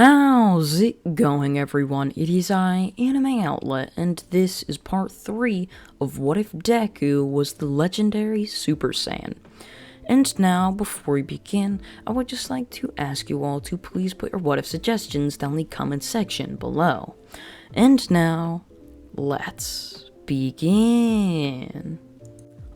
How's it going, everyone? It is Anime Outlet, and this is part 3 of What If Deku was the legendary Super Saiyan. And now, before we begin, I would just like to ask you all to please put your what if suggestions down in the comment section below. And now, let's begin.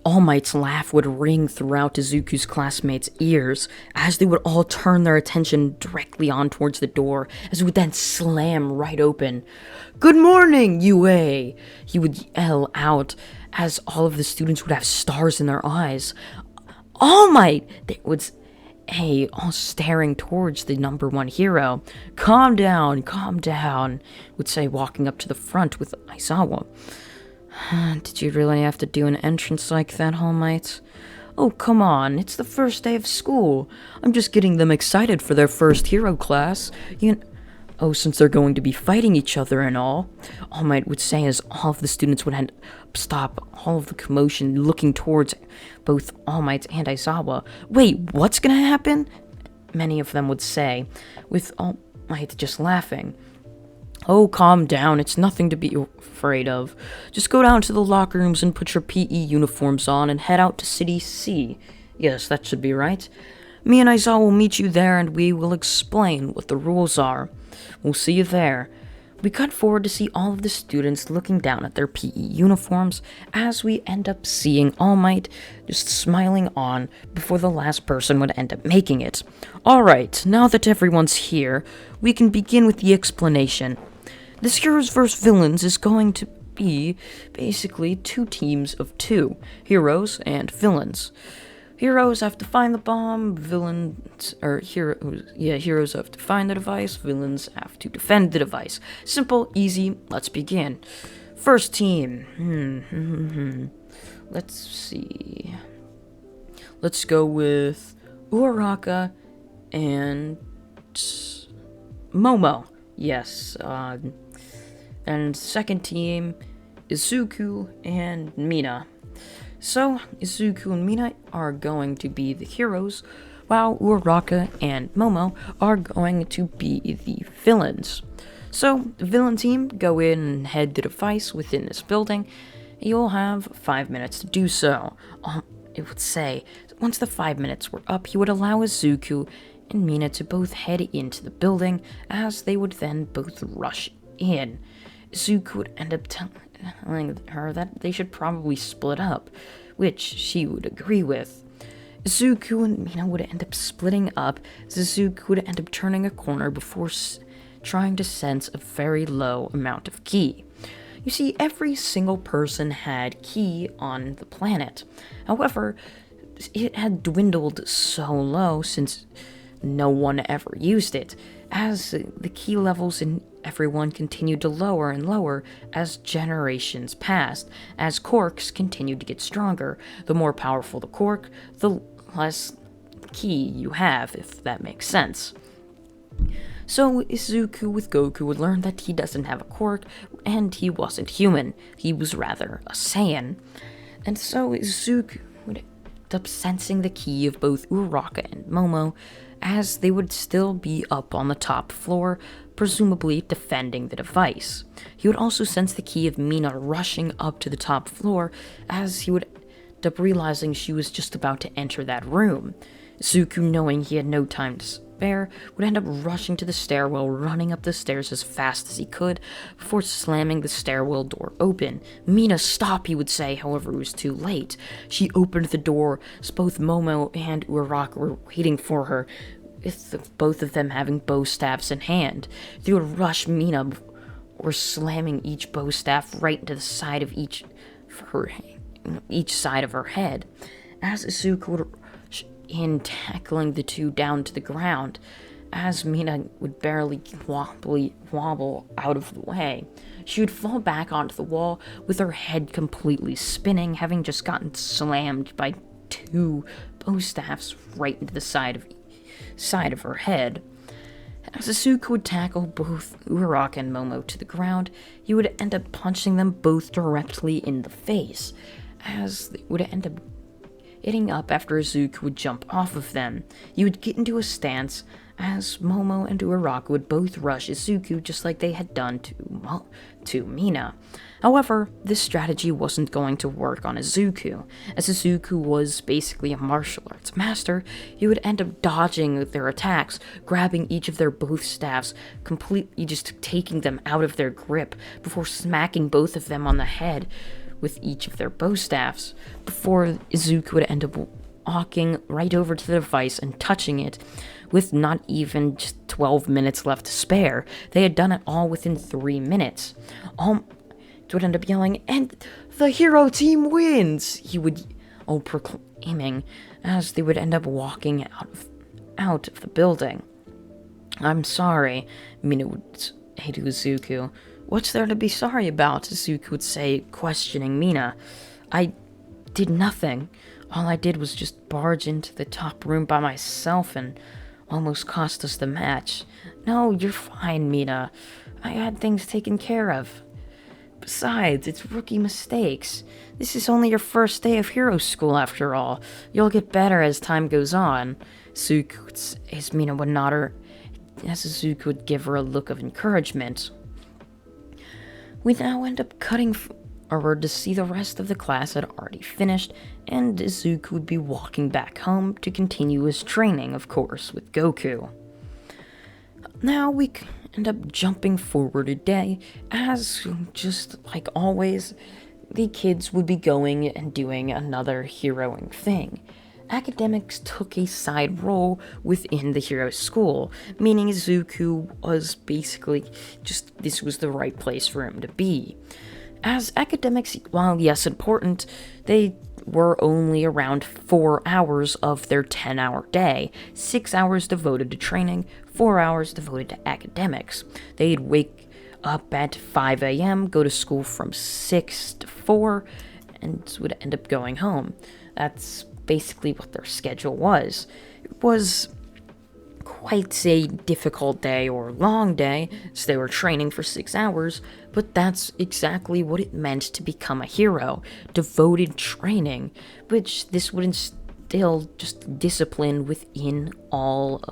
All Might's laugh would ring throughout Izuku's classmates' ears as they would all turn their attention directly on towards the door, as it would then slam right open. "Good morning, UA!" he would yell out, as all of the students would have stars in their eyes. All Might! They would say, all staring towards the number one hero. Calm down, would say, walking up to the front with Aizawa. Did you really have to do an entrance like that, All Might? Oh, come on, it's the first day of school. I'm just getting them excited for their first hero class. Since they're going to be fighting each other and all Might would say, as all of the students would stop all of the commotion, looking towards both All Might and Aizawa. Wait, what's gonna happen? Many of them would say, with All Might just laughing. Oh, calm down, it's nothing to be afraid of. Just go down to the locker rooms and put your PE uniforms on and head out to City C. Yes, that should be right. Me and Aizawa will meet you there and we will explain what the rules are. We'll see you there. We cut forward to see all of the students looking down at their PE uniforms as we end up seeing All Might just smiling on before the last person would end up making it. Alright, now that everyone's here, we can begin with the explanation. This Heroes vs. Villains is going to be basically two teams of two, heroes and villains. Heroes have to find the bomb, heroes have to find the device, villains have to defend the device. Simple, easy, let's begin. First team, let's see. Let's go with Uraraka and Momo. Yes, and second team, Izuku and Mina. So, Izuku and Mina are going to be the heroes, while Uraraka and Momo are going to be the villains. So, the villain team go in and head the device within this building. You'll have 5 minutes to do so. It would say, once the 5 minutes were up, he would allow Izuku and Mina to both head into the building, as they would then both rush in. Izuku would end up telling her that they should probably split up, which she would agree with. Izuku and Mina would end up splitting up, as Izuku would end up turning a corner before trying to sense a very low amount of ki. You see, every single person had ki on the planet. However, it had dwindled so low since no one ever used it, as the ki levels in everyone continued to lower and lower as generations passed. As quirks continued to get stronger, the more powerful the quirk, the less ki you have, if that makes sense. So Izuku with Goku would learn that he doesn't have a quirk, and he wasn't human. He was rather a Saiyan. And so Izuku would end up sensing the ki of both Uraraka and Momo, as they would still be up on the top floor, presumably defending the device. He would also sense the ki of Mina rushing up to the top floor, as he would end up realizing she was just about to enter that room. Izuku, knowing he had no time to spare, would end up rushing to the stairwell, running up the stairs as fast as he could, before slamming the stairwell door open. "Mina, stop," he would say, however it was too late. She opened the door, as both Momo and Uraraka were waiting for her, with both of them having bow staffs in hand. They would rush Mina, or slamming each bow staff right into the side of each side of her head, as Izuku would in tackling the two down to the ground, as Mina would barely wobble out of the way. She would fall back onto the wall with her head completely spinning, having just gotten slammed by two bow staffs right into the side of her head. As Izuku would tackle both Uraraka and Momo to the ground, he would end up punching them both directly in the face, as they would end up getting up after Izuku would jump off of them. He would get into a stance as Momo and Uraraka would both rush Izuku just like they had done to Mina. However, this strategy wasn't going to work on Izuku. As Izuku was basically a martial arts master, he would end up dodging their attacks, grabbing each of their both staffs, completely just taking them out of their grip before smacking both of them on the head with each of their bow staffs, before Izuku would end up walking right over to the device and touching it with not even just 12 minutes left to spare. They had done it all within 3 minutes. Would end up yelling, "And the hero team wins!" He would proclaiming as they would end up walking out of the building. "I'm sorry," Mina would say to Izuku. "What's there to be sorry about?" Izuku would say, questioning Mina. "I did nothing. All I did was just barge into the top room by myself and almost cost us the match." "No, you're fine, Mina. I had things taken care of. Besides, it's rookie mistakes. This is only your first day of hero school after all. You'll get better as time goes on." As Mina would nod her, as Izuku would give her a look of encouragement. We now end up cutting forward to see the rest of the class had already finished, and Izuku would be walking back home to continue his training, of course, with Goku. Now we end up jumping forward a day, as, just like always, the kids would be going and doing another heroing thing. Academics took a side role within the hero school, meaning Izuku was basically this was the right place for him to be. As academics, while yes important, they were only around 4 hours of their 10-hour day, 6 hours devoted to training, 4 hours devoted to academics. They'd wake up at 5 a.m., go to school from 6 to 4, and would end up going home. That's basically what their schedule was. It was quite a difficult day or long day, so they were training for 6 hours, but that's exactly what it meant to become a hero. Devoted training, which this would instill just discipline within all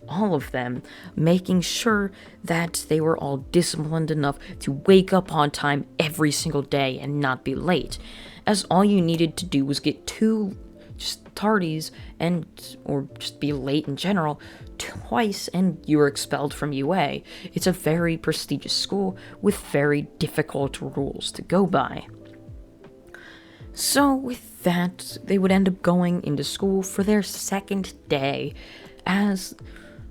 of them, making sure that they were all disciplined enough to wake up on time every single day and not be late, as all you needed to do was get 2 tardies or just be late in general twice and you were expelled from UA. It's a very prestigious school with very difficult rules to go by. So with that, they would end up going into school for their second day, as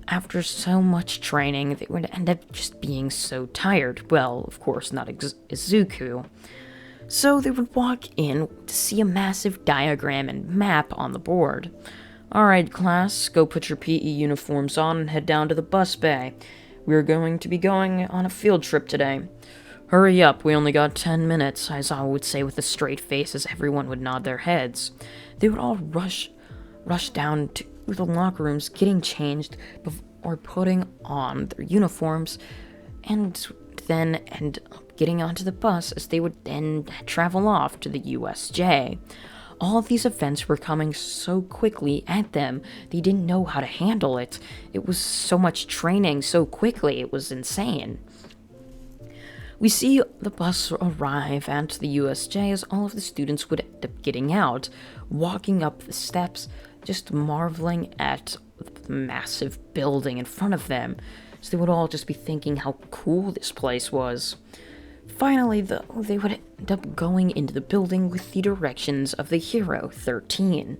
after so much training, they would end up just being so tired. Well, of course, not Izuku. So they would walk in to see a massive diagram and map on the board. "Alright, class, go put your PE uniforms on and head down to the bus bay. We're going to be going on a field trip today. Hurry up, we only got 10 minutes, Aizawa would say with a straight face as everyone would nod their heads. They would all rush down to the locker rooms, getting changed before putting on their uniforms, and then end up getting onto the bus as they would then travel off to the USJ. All of these events were coming so quickly at them, they didn't know how to handle it. It was so much training so quickly, it was insane. We see the bus arrive at the USJ as all of the students would end up getting out, walking up the steps, just marveling at the massive building in front of them. So they would all just be thinking how cool this place was. Finally, though, they would end up going into the building with the directions of the hero, 13.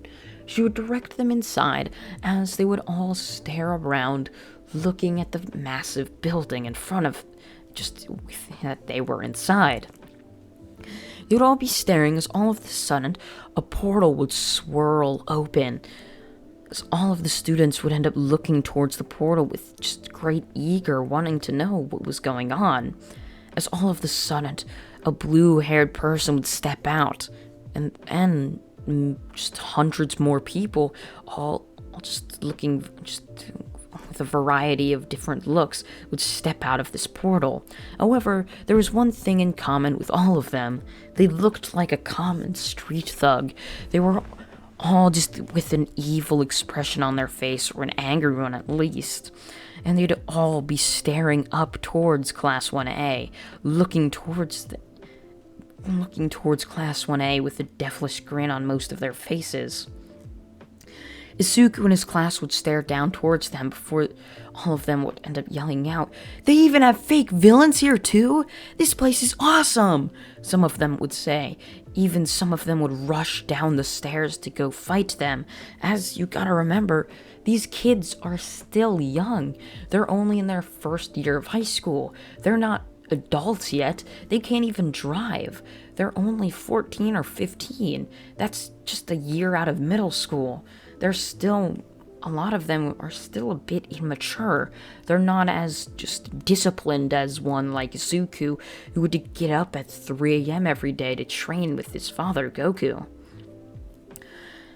She would direct them inside as they would all stare around, looking at the massive building in front of that they were inside. They would all be staring as all of a sudden a portal would swirl open, as all of the students would end up looking towards the portal with just great eager wanting to know what was going on. As all of a sudden, a blue-haired person would step out, and just hundreds more people, all just looking with a variety of different looks, would step out of this portal. However, there was one thing in common with all of them. They looked like a common street thug. They were all just with an evil expression on their face, or an angry one at least. And they'd all be staring up towards Class 1A, looking towards Class 1A with a devilish grin on most of their faces. Izuku and his class would stare down towards them before all of them would end up yelling out, "They even have fake villains here too? This place is awesome!" Some of them would say. Even some of them would rush down the stairs to go fight them, as you gotta remember, these kids are still young. They're only in their first year of high school. They're not adults yet. They can't even drive. They're only 14 or 15. That's just a year out of middle school. A lot of them are still a bit immature. They're not as just disciplined as one like Izuku, who would get up at 3 a.m. every day to train with his father, Goku.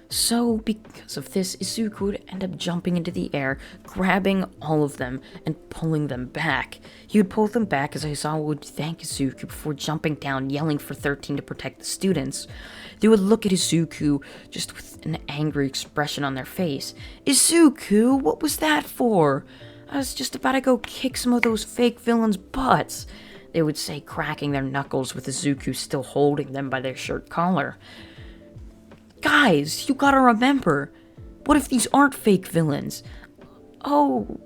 So, because of this, Izuku would end up jumping into the air, grabbing all of them, and pulling them back. He would pull them back as Aizawa would thank Izuku before jumping down, yelling for 13 to protect the students. They would look at Izuku just with an angry expression on their face. "Izuku, what was that for? I was just about to go kick some of those fake villains' butts," they would say, cracking their knuckles with Izuku still holding them by their shirt collar. "Guys, you gotta remember, what if these aren't fake villains?" "Oh,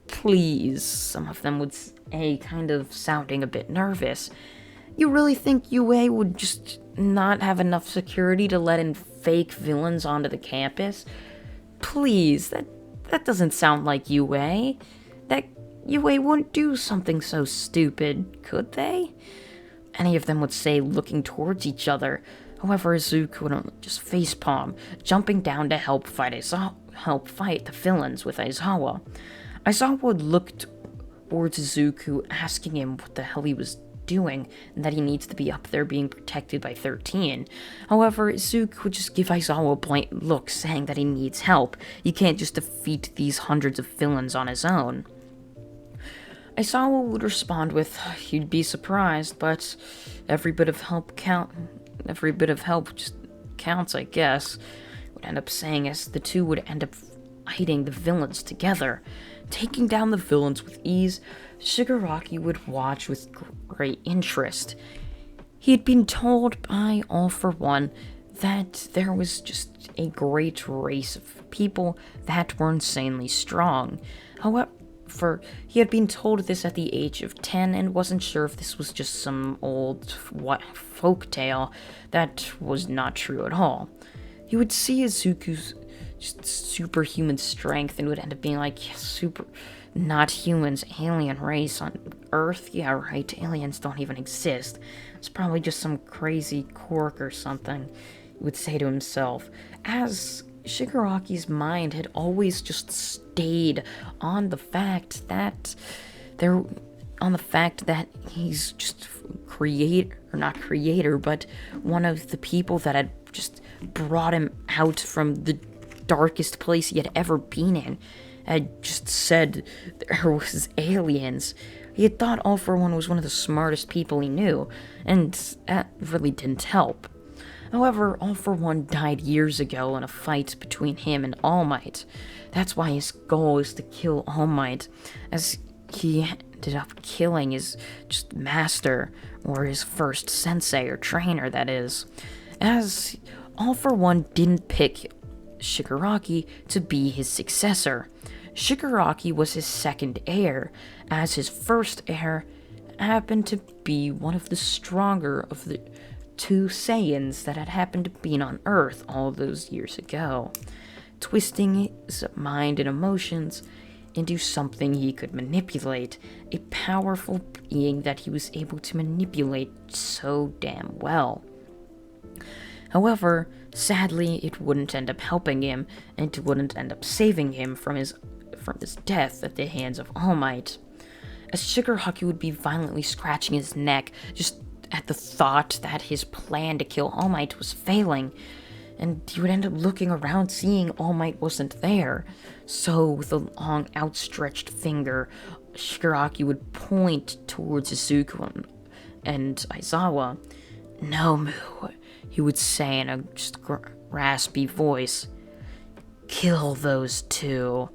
please," some of them would say, kind of sounding a bit nervous. "You really think UA would just not have enough security to let in fake villains onto the campus? Please, that doesn't sound like UA. That UA wouldn't do something so stupid, could they?" Any of them would say, looking towards each other. However, Izuku would just facepalm, jumping down to help fight the villains with Aizawa. Aizawa would look towards Izuku, asking him what the hell he was doing, and that he needs to be up there being protected by 13. However, Izuku would just give Aizawa a blank look, saying that he needs help. He can't just defeat these hundreds of villains on his own. Aizawa would respond with, "You'd be surprised, but every bit of help just counts, I guess," would end up saying, as the two would end up fighting the villains together. Taking down the villains with ease, Shigaraki would watch with great interest. He had been told by All For One that there was just a great race of people that were insanely strong. However, he had been told this at the age of 10 and wasn't sure if this was just some old folk tale that was not true at all. He would see Izuku's just superhuman strength and would end up being like, not humans, alien race on Earth? Yeah, right, aliens don't even exist. It's probably just some crazy quirk or something, he would say to himself, as Shigaraki's mind had always just stayed on the fact that he's just not creator, but one of the people that had just brought him out from the darkest place he had ever been in, had just said there was aliens. He had thought All For One was one of the smartest people he knew, and that really didn't help. However, All For One died years ago in a fight between him and All Might. That's why his goal is to kill All Might, as he ended up killing his just master, or his first sensei or trainer, that is. As All For One didn't pick Shigaraki to be his successor. Shigaraki was his second heir, as his first heir happened to be one of the stronger of the two Saiyans that had happened to be on Earth all those years ago, twisting his mind and emotions into something he could manipulate, a powerful being that he was able to manipulate so damn well. However, sadly, it wouldn't end up helping him, and it wouldn't end up saving him from his death at the hands of All Might, as Shigaraki would be violently scratching his neck just at the thought that his plan to kill All Might was failing, and he would end up looking around, seeing All Might wasn't there. So, with a long outstretched finger, Shigaraki would point towards Izuku and Aizawa. "No, Mu," he would say in a just raspy voice. "Kill those two."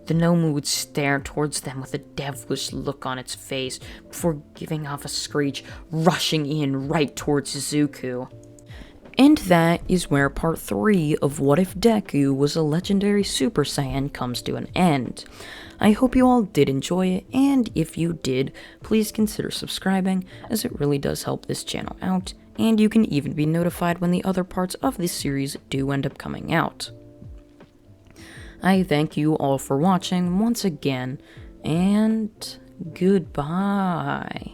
The Nomu would stare towards them with a devilish look on its face before giving off a screech, rushing in right towards Izuku. And that is where part 3 of What If Deku Was a Legendary Super Saiyan comes to an end. I hope you all did enjoy it, and if you did, please consider subscribing, as it really does help this channel out, and you can even be notified when the other parts of this series do end up coming out. I thank you all for watching once again, and goodbye.